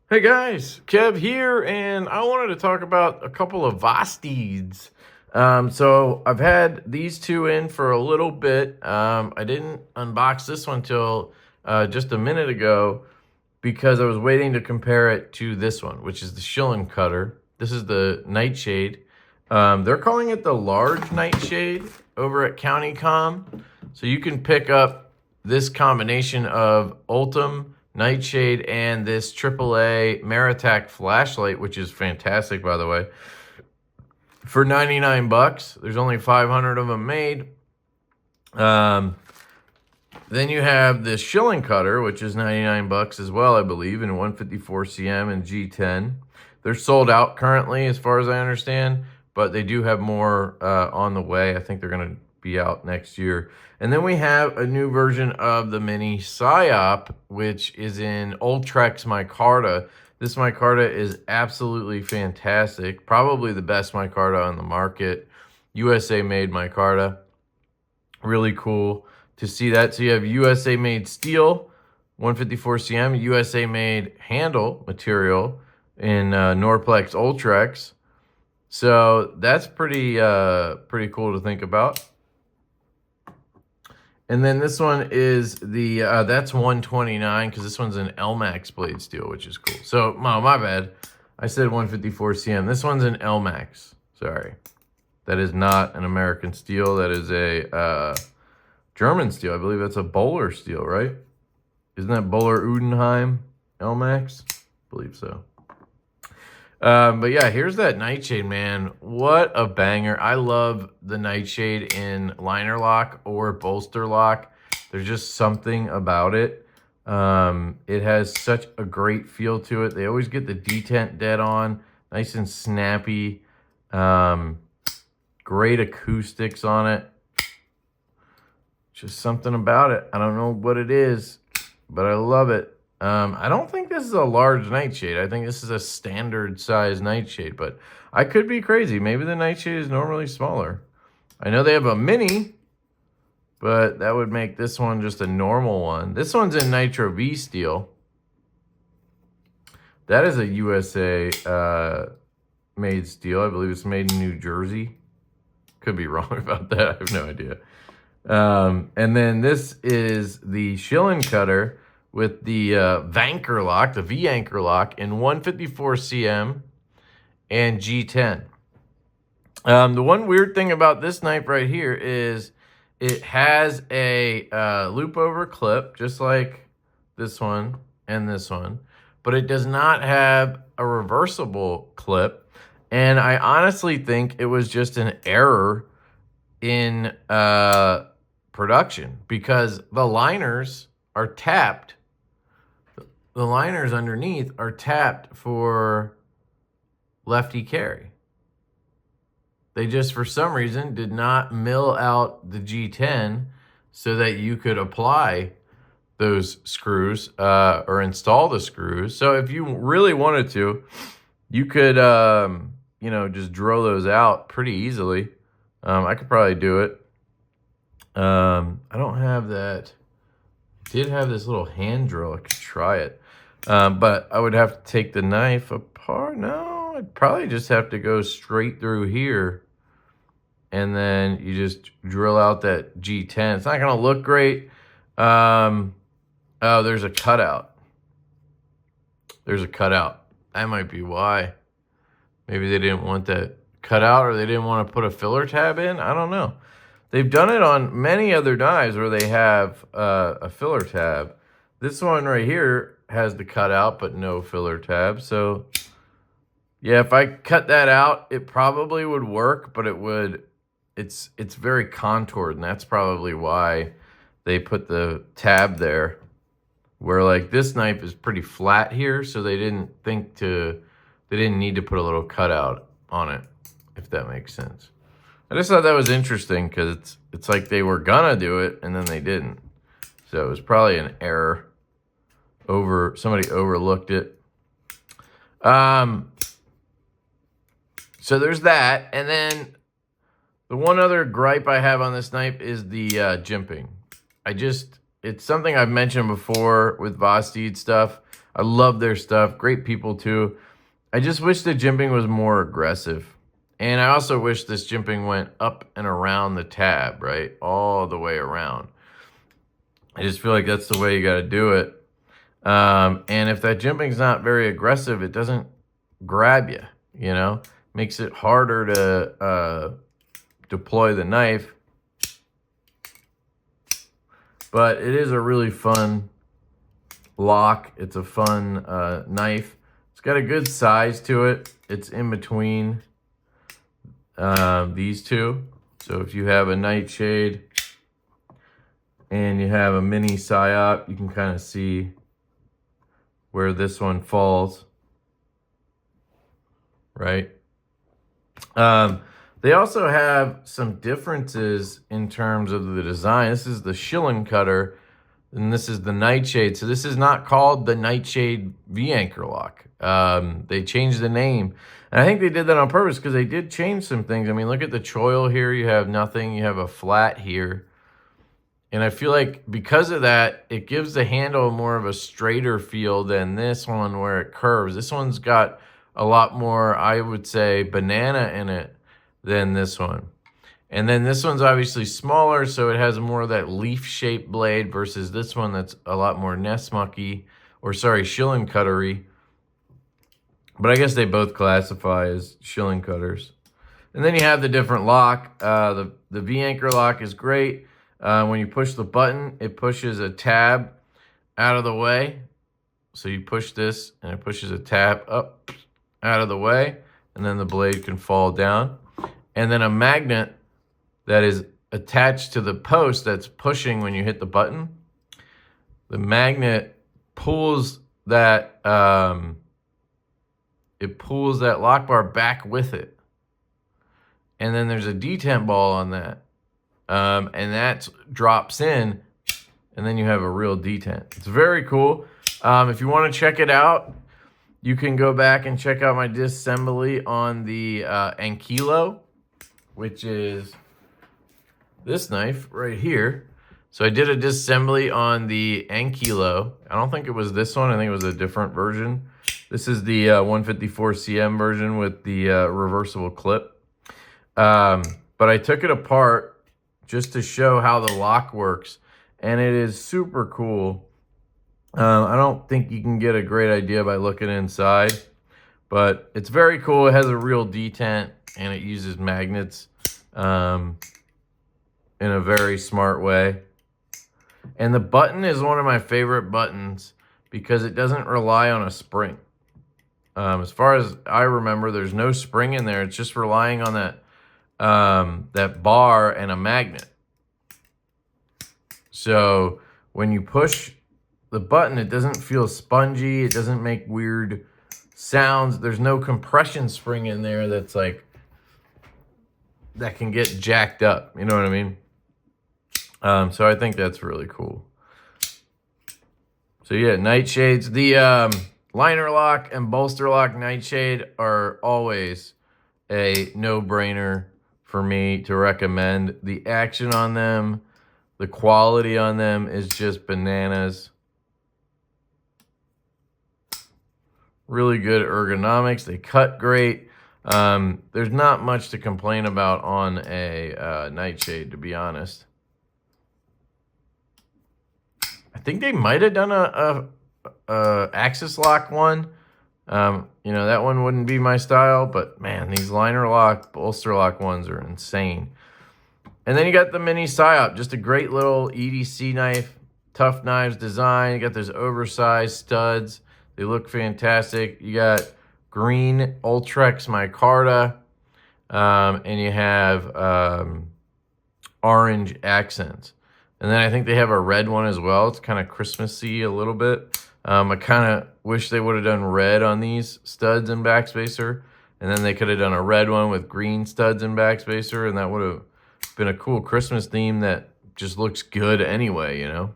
Hey guys, Kev here, and I wanted to talk about a couple of Vosteeds. So I've had these two in for a little bit. I didn't unbox this one till just a minute ago because I was waiting to compare it to this one, which is the Shilling cutter. This is the nightshade. They're calling it the large nightshade over at CountyCom. So you can pick up this combination of Ultim nightshade and this AAA Maritac flashlight, which is fantastic, by the way, for 99 bucks. There's only 500 of them made. Then you have this Shilling cutter, which is 99 bucks as well, I believe, in 154 cm and G10. They're sold out currently, as far as I understand, but they do have more on the way. I think they're going to be out next year. And then we have a new version of the mini Psyop, which is in Ultrex micarta. This micarta is absolutely fantastic. Probably the best micarta on the market. USA made micarta. Really cool to see that. So you have USA made steel, 154 cm, USA made handle material in Norplex Ultrex. So that's pretty cool to think about. And then this one is the, that's 129 because this one's an LMAX blade steel, which is cool. So, oh, my bad. I said 154 cm. This one's an LMAX. Sorry. That is not an American steel. That is a German steel. I believe that's a Böhler steel, right? Isn't that Böhler Udenheim LMAX? I believe so. But yeah, here's that nightshade, man. What a banger. I love the nightshade in liner lock or bolster lock. There's just something about it. It has such a great feel to it. They always get the detent dead on, nice and snappy. Great acoustics on it. Just something about it. I don't know what it is, but I love it. I don't think this is a large nightshade. I think this is a standard size nightshade, but I could be crazy. Maybe the nightshade is normally smaller. I know they have a mini, but that would make this one just a normal one. This one's in Nitro V steel. That is a USA made steel. I believe it's made in New Jersey. Could be wrong about that. I have no idea. And then this is the Shilling cutter with the Vanker lock, the V anchor lock in 154 cm and G10. The one weird thing about this knife right here is it has a loop over clip, just like this one and this one, but it does not have a reversible clip. And I honestly think it was just an error in production because the liners are tapped. The liners underneath are tapped for lefty carry. They just, for some reason, did not mill out the G10 so that you could apply those screws or install the screws. So if you really wanted to, you could, you know, just drill those out pretty easily. I could probably do it. I don't have that. I did have this little hand drill. I could try it. But I would have to take the knife apart. No, I'd probably just have to go straight through here. And then you just drill out that G10. It's not going to look great. Oh, there's a cutout. There's a cutout. That might be why. Maybe they didn't want that cut out, or they didn't want to put a filler tab in. I don't know. They've done it on many other knives where they have a filler tab. This one right here has the cutout but no filler tab. So yeah, if I cut that out, it probably would work, but it would. It's very contoured, and that's probably why they put the tab there. Where like this knife is pretty flat here, so they didn't need to put a little cutout on it, if that makes sense. I just thought that was interesting because it's like they were gonna do it and then they didn't. So it was probably an error. Somebody overlooked it. So there's that, and then the one other gripe I have on this knife is the jimping. It's something I've mentioned before with Vosteed stuff. I love their stuff. Great people too. I just wish the jimping was more aggressive. And I also wish this jimping went up and around the tab, right? All the way around. I just feel like that's the way you got to do it. And if that jimping's not very aggressive, it doesn't grab you, you know? Makes it harder to deploy the knife. But it is a really fun lock. It's a fun knife. It's got a good size to it. It's in between these two. So if you have a nightshade and you have a mini psyop, you can kind of see where this one falls, right? They also have some differences in terms of the design. This is the Shilling cutter, and this is the nightshade. So this is not called the nightshade V-anchor lock. They changed the name. And I think they did that on purpose because they did change some things. I mean, look at the choil here. You have nothing. You have a flat here. And I feel like because of that, it gives the handle more of a straighter feel than this one where it curves. This one's got a lot more, I would say, banana in it than this one. And then this one's obviously smaller, so it has more of that leaf-shaped blade versus this one that's a lot more nest-mucky, or sorry, Shilling cuttery. But I guess they both classify as Shilling cutters. And then you have the different lock. The V-anchor lock is great. When you push the button, it pushes a tab out of the way. So you push this, and it pushes a tab up out of the way, and then the blade can fall down. And then a magnet that is attached to the post that's pushing when you hit the button. The magnet pulls that lock bar back with it. And then there's a detent ball on that. And that drops in, and then you have a real detent. It's very cool. If you want to check it out, you can go back and check out my disassembly on the Ankilo, which is this knife right here. So I did a disassembly on the Ankilo. I don't think it was this one. I think it was a different version. This is the 154 cm version with the reversible clip. But I took it apart just to show how the lock works, and it is super cool. I don't think you can get a great idea by looking inside, but it's very cool. It has a real detent, and it uses magnets in a very smart way. And the button is one of my favorite buttons because it doesn't rely on a spring. As far as I remember, there's no spring in there. It's just relying on that bar and a magnet. So when you push the button, it doesn't feel spongy. It doesn't make weird sounds. There's no compression spring in there that's like, that can get jacked up. You know what I mean? So I think that's really cool. So yeah, nightshades. The liner lock and bolster lock nightshade are always a no-brainer for me to recommend. The action on them, the quality on them is just bananas. Really good ergonomics. They cut great. There's not much to complain about on a nightshade, to be honest. I think they might have done a axis lock one. You know, that one wouldn't be my style, but man, these liner lock, bolster lock ones are insane. And then you got the mini psyop, just a great little EDC knife, tough knives design. You got those oversized studs. They look fantastic. You got green Ultrex micarta, and you have orange accents. And then I think they have a red one as well. It's kind of Christmassy a little bit. I kind of wish they would have done red on these studs and backspacer. And then they could have done a red one with green studs and backspacer. And that would have been a cool Christmas theme that just looks good anyway, you know.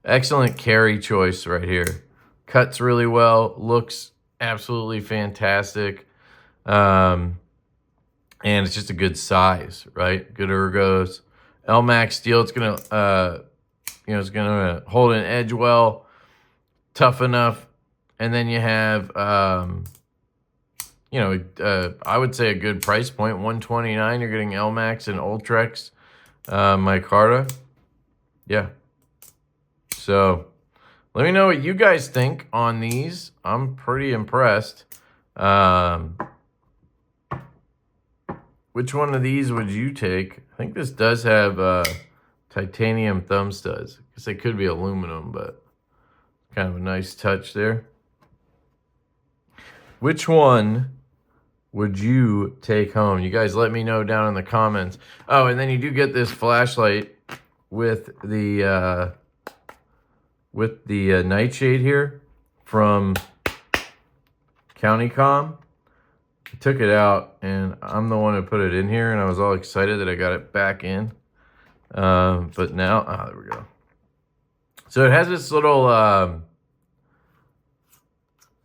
Excellent carry choice right here. Cuts really well. Looks absolutely fantastic. And it's just a good size, right? Good ergos. LMAX steel, it's gonna it's gonna hold an edge well. tough enough. And then you have, you know, I would say a good price point, $129. You're getting Elmax and Ultrex micarta. Yeah. So let me know what you guys think on these. I'm pretty impressed. Which one of these would you take? I think this does have titanium thumb studs. I guess they could be aluminum, but kind of a nice touch there. Which one would you take home? You guys let me know down in the comments. Oh, and then you do get this flashlight with the nightshade here from CountyCom. I took it out, and I'm the one who put it in here, and I was all excited that I got it back in. But now, there we go. So it has this little,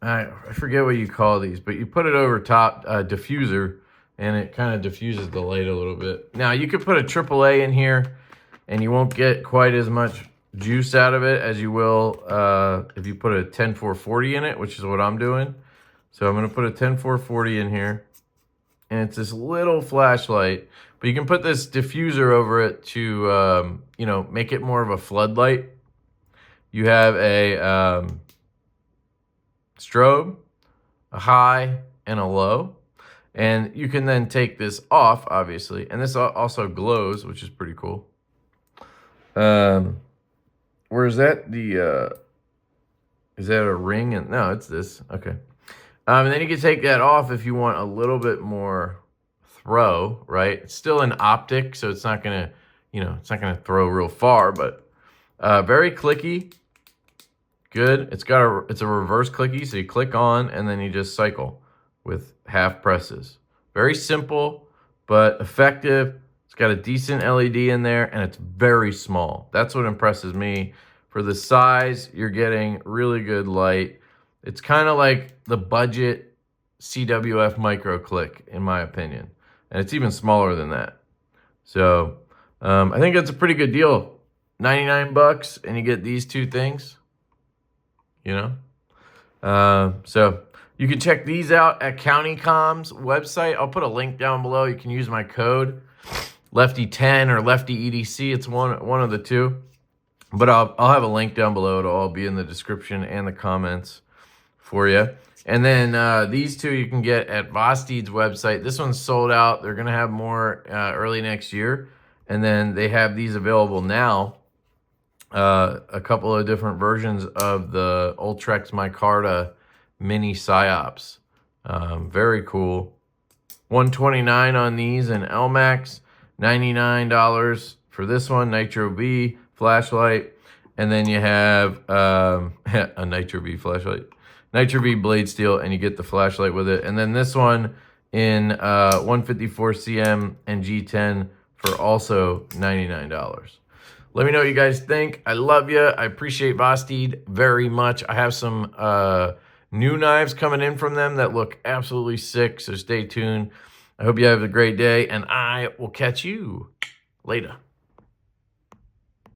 I forget what you call these, but you put it over top, diffuser, and it kind of diffuses the light a little bit. Now, you could put a AAA in here, and you won't get quite as much juice out of it as you will if you put a 10440 in it, which is what I'm doing. So I'm going to put a 10440 in here, and it's this little flashlight, but you can put this diffuser over it to, you know, make it more of a floodlight. You have a strobe, a high, and a low, and you can then take this off, obviously, and this also glows, which is pretty cool. Where is that? Is that a ring? And no, it's this. Okay. And then you can take that off if you want a little bit more throw, right? It's still an optic, so it's not gonna, you know, it's not gonna throw real far, but very clicky. Good. It's a reverse clicky, so you click on and then you just cycle with half presses. Very simple, but effective. It's got a decent LED in there, and it's very small. That's what impresses me. For the size, you're getting really good light. It's kind of like the budget CWF micro click, in my opinion. And it's even smaller than that. So I think that's a pretty good deal. 99 bucks, and you get these two things. You know? So you can check these out at CountyCom's website. I'll put a link down below. You can use my code, Lefty10 or LeftyEDC. It's one of the two. But I'll have a link down below. It'll all be in the description and the comments for you. And then these two you can get at Vosteeds' website. This one's sold out. They're going to have more early next year. And then they have these available now. A couple of different versions of the Ultrex micarta mini psyops. Very cool. $129 on these in Elmax. $99 for this one, Nitro B flashlight. And then you have a Nitro B flashlight. Nitro B blade steel, and you get the flashlight with it. And then this one in 154 CM and G10 for also $99. Let me know what you guys think. I love you. I appreciate Vosteed very much. I have some new knives coming in from them that look absolutely sick, so stay tuned. I hope you have a great day, and I will catch you later.